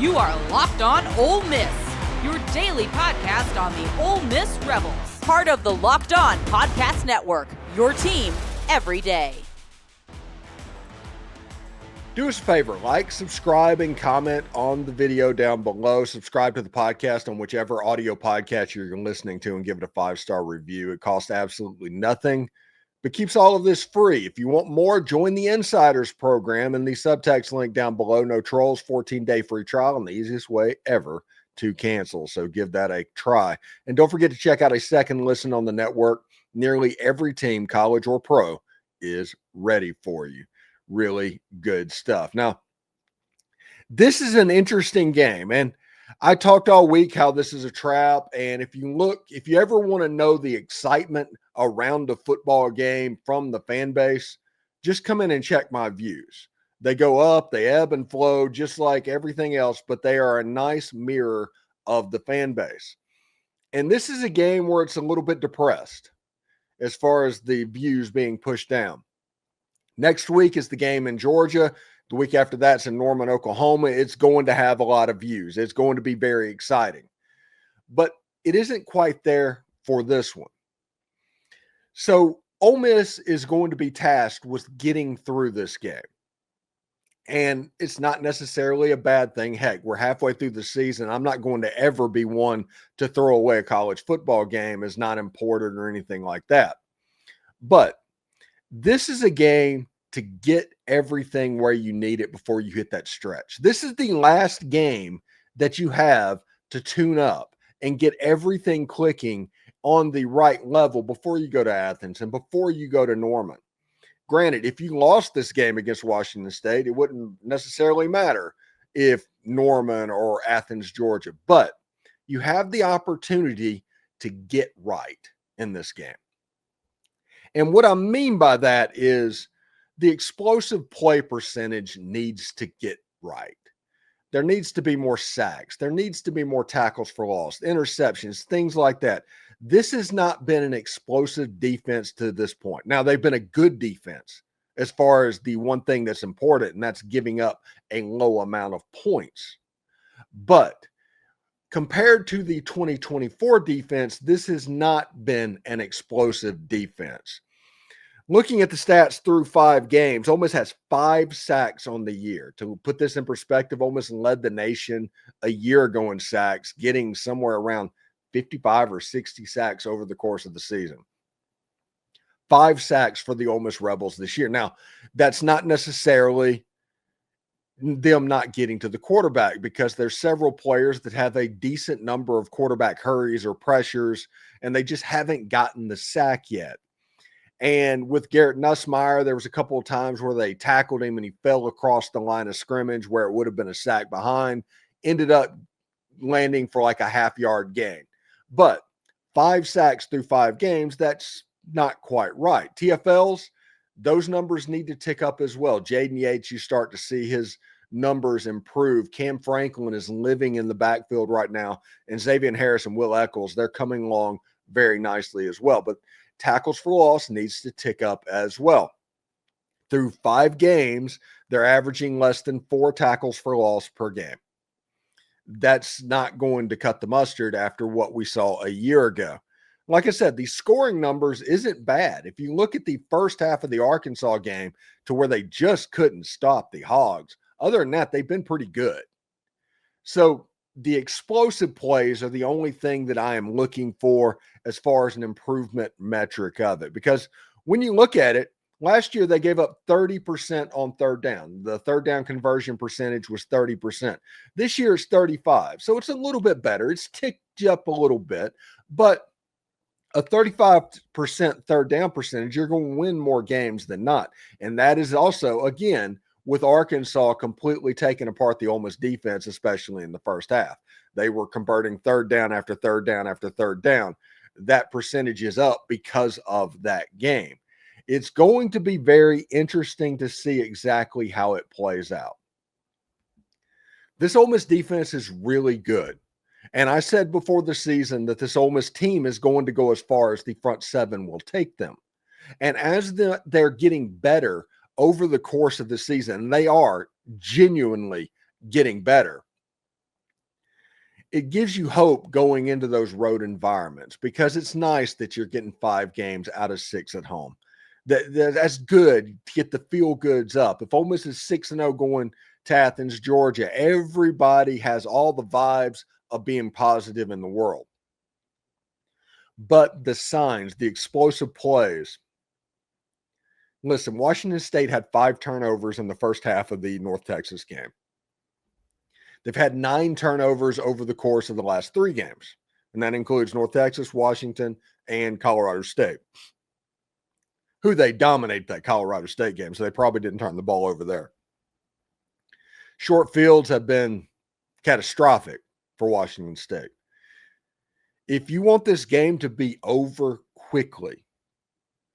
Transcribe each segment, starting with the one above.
You are Locked On Ole Miss, your daily podcast on the Ole Miss Rebels. Part of the Locked On Podcast Network, your team every day. Do us a favor, like, subscribe, and comment on the video down below. Subscribe to the podcast on whichever audio podcast you're listening to and give it a 5-star review. It costs absolutely nothing, but keeps all of this free. If you want more, join the Insiders program in the subtext link down below. No trolls, 14-day free trial, and the easiest way ever to cancel. So give that a try. And don't forget to check out a second listen on the network. Nearly every team, college or pro, is ready for you. Really good stuff. Now, this is an interesting game, and I talked all week how this is a trap. And if you ever want to know the excitement around the football game from the fan base, just come in and check my views. They go up, they ebb and flow just like everything else, but they are a nice mirror of the fan base. And this is a game where it's a little bit depressed as far as the views being pushed down. Next week is the game in Georgia. The week after that's in Norman, Oklahoma. It's going to have a lot of views. It's going to be very exciting. But it isn't quite there for this one. So Ole Miss is going to be tasked with getting through this game. And it's not necessarily a bad thing. Heck, we're halfway through the season. I'm not going to ever be one to throw away a college football game as not important or anything like that. But this is a game to get everything where you need it before you hit that stretch. This is the last game that you have to tune up and get everything clicking on the right level before you go to Athens and before you go to Norman. Granted, if you lost this game against Washington State, it wouldn't necessarily matter if Norman or Athens, Georgia, but you have the opportunity to get right in this game. And what I mean by that is the explosive play percentage needs to get right. There needs to be more sacks. There needs to be more tackles for loss, interceptions, things like that. This has not been an explosive defense to this point. Now, they've been a good defense as far as the one thing that's important, and that's giving up a low amount of points. But compared to the 2024 defense, this has not been an explosive defense. Looking at the stats through 5 games, Ole Miss has 5 sacks on the year. To put this in perspective, Ole Miss led the nation a year ago in sacks, getting somewhere around 55 or 60 sacks over the course of the season. 5 sacks for the Ole Miss Rebels this year. Now, that's not necessarily them not getting to the quarterback, because there's several players that have a decent number of quarterback hurries or pressures, and they just haven't gotten the sack yet. And with Garrett Nussmeier, there was a couple of times where they tackled him and he fell across the line of scrimmage where it would have been a sack behind, ended up landing for like a half-yard gain. But 5 sacks through 5 games, that's not quite right. TFLs, those numbers need to tick up as well. Jaden Yates, you start to see his numbers improve. Cam Franklin is living in the backfield right now, and Xavier Harris and Will Eccles, they're coming along very nicely as well. But tackles for loss needs to tick up as well. Through 5 games, they're averaging less than 4 tackles for loss per game. That's not going to cut the mustard after what we saw a year ago. Like I said, the scoring numbers isn't bad. If you look at the first half of the Arkansas game to where they just couldn't stop the Hogs, other than that, they've been pretty good. So the explosive plays are the only thing that I am looking for as far as an improvement metric of it. Because when you look at it, last year they gave up 30% on third down. The third down conversion percentage was 30%. This year it's 35%. So it's a little bit better. It's ticked up a little bit. But a 35% third down percentage, you're going to win more games than not. And that is also, again, with Arkansas completely taking apart the Ole Miss defense, especially in the first half. They were converting third down after third down after third down. That percentage is up because of that game. It's going to be very interesting to see exactly how it plays out. This Ole Miss defense is really good. And I said before the season that this Ole Miss team is going to go as far as the front 7 will take them. And as they're getting better over the course of the season, and they are genuinely getting better, it gives you hope going into those road environments, because it's nice that you're getting 5 games out of 6 at home. That's good to get the feel goods up. If Ole Miss is 6-0 going to Athens, Georgia, everybody has all the vibes of being positive in the world. But the signs, the explosive plays. Listen, Washington State had 5 turnovers in the first half of the North Texas game. They've had 9 turnovers over the course of the last 3 games, and that includes North Texas, Washington, and Colorado State, who they dominate that Colorado State game, so they probably didn't turn the ball over there. Short fields have been catastrophic for Washington State. If you want this game to be over quickly,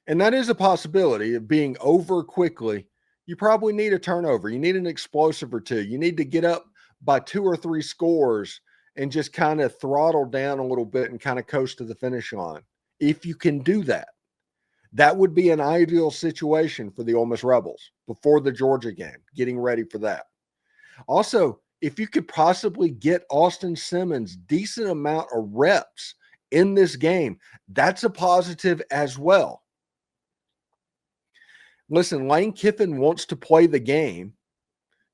and that is a possibility of being over quickly, you probably need a turnover. You need an explosive or 2. You need to get up by 2 or 3 scores and just kind of throttle down a little bit and kind of coast to the finish line. If you can do that, that would be an ideal situation for the Ole Miss Rebels before the Georgia game, getting ready for that. Also, if you could possibly get Austin Simmons decent amount of reps in this game, that's a positive as well. Listen, Lane Kiffin wants to play the game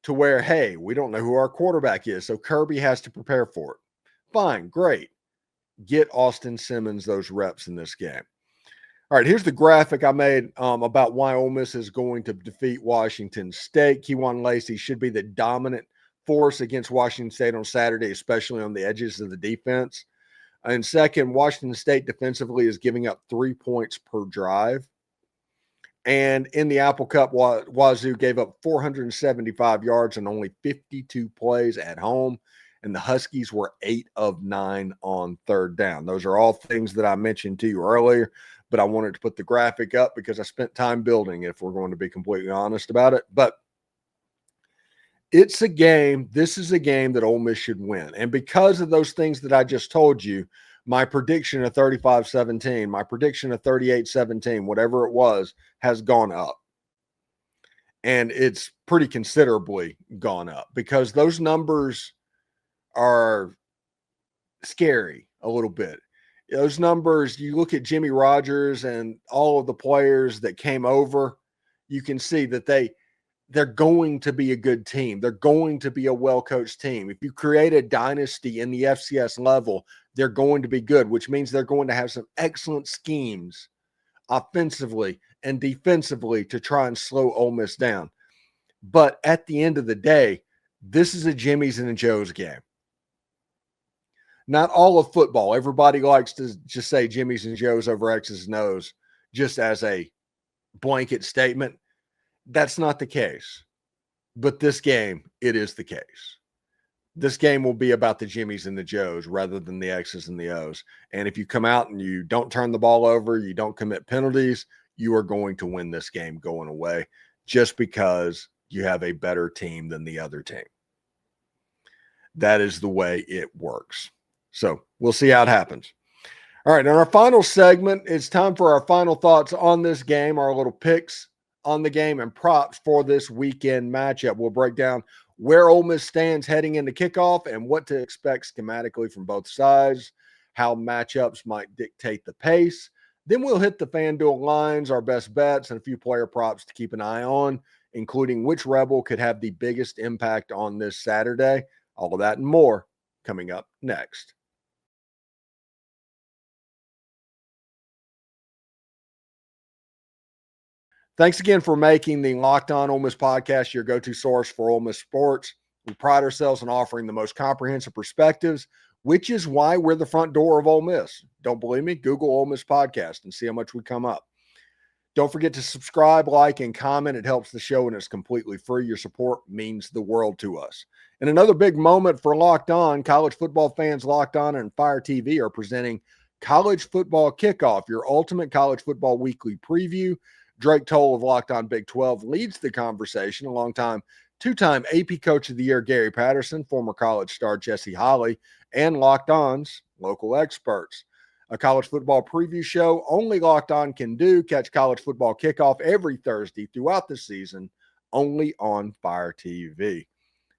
to where, hey, we don't know who our quarterback is, so Kirby has to prepare for it. Fine, great. Get Austin Simmons those reps in this game. All right, here's the graphic I made about why Ole Miss is going to defeat Washington State. Kewan Lacy should be the dominant force against Washington State on Saturday, especially on the edges of the defense. And second, Washington State defensively is giving up 3 points per drive. And in the Apple Cup, Wazzu gave up 475 yards and only 52 plays at home. And the Huskies were 8 of 9 on third down. Those are all things that I mentioned to you earlier, but I wanted to put the graphic up because I spent time building it, if we're going to be completely honest about it. But it's a game. This is a game that Ole Miss should win. And because of those things that I just told you, my prediction of 35-17, my prediction of 38-17, whatever it was, has gone up. And it's pretty considerably gone up because those numbers are scary a little bit. Those numbers, you look at Jimmy Rogers and all of the players that came over, you can see that they're going to be a good team. They're going to be a well-coached team. If you create a dynasty in the FCS level, they're going to be good, which means they're going to have some excellent schemes offensively and defensively to try and slow Ole Miss down. But at the end of the day, this is a Jimmy's and a Joe's game. Not all of football. Everybody likes to just say Jimmy's and Joe's over X's and O's just as a blanket statement. That's not the case. But this game, it is the case. This game will be about the Jimmies and the Joes rather than the X's and the O's. And if you come out and you don't turn the ball over, you don't commit penalties, you are going to win this game going away just because you have a better team than the other team. That is the way it works. So we'll see how it happens. All right, in our final segment, it's time for our final thoughts on this game, our little picks on the game and props for this weekend matchup. We'll break down where Ole Miss stands heading into kickoff and what to expect schematically from both sides, how matchups might dictate the pace. Then we'll hit the FanDuel lines, our best bets, and a few player props to keep an eye on, including which Rebel could have the biggest impact on this Saturday. All of that and more coming up next. Thanks again for making the Locked On Ole Miss podcast your go-to source for Ole Miss sports. We pride ourselves on offering the most comprehensive perspectives, which is why we're the front door of Ole Miss. Don't believe me? Google Ole Miss podcast and see how much we come up. Don't forget to subscribe, like, and comment. It helps the show, and it's completely free. Your support means the world to us. And another big moment for Locked On, college football fans. Locked On and Fire TV are presenting College Football Kickoff, your ultimate college football weekly preview. Drake Toll of Locked On Big 12 leads the conversation, alongside two-time AP Coach of the Year Gary Patterson, former college star Jesse Holley, and Locked On's local experts. A college football preview show only Locked On can do. Catch College Football Kickoff every Thursday throughout the season, only on Fire TV.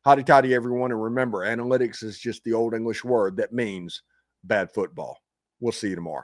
Hotty toddy, everyone. And remember, analytics is just the old English word that means bad football. We'll see you tomorrow.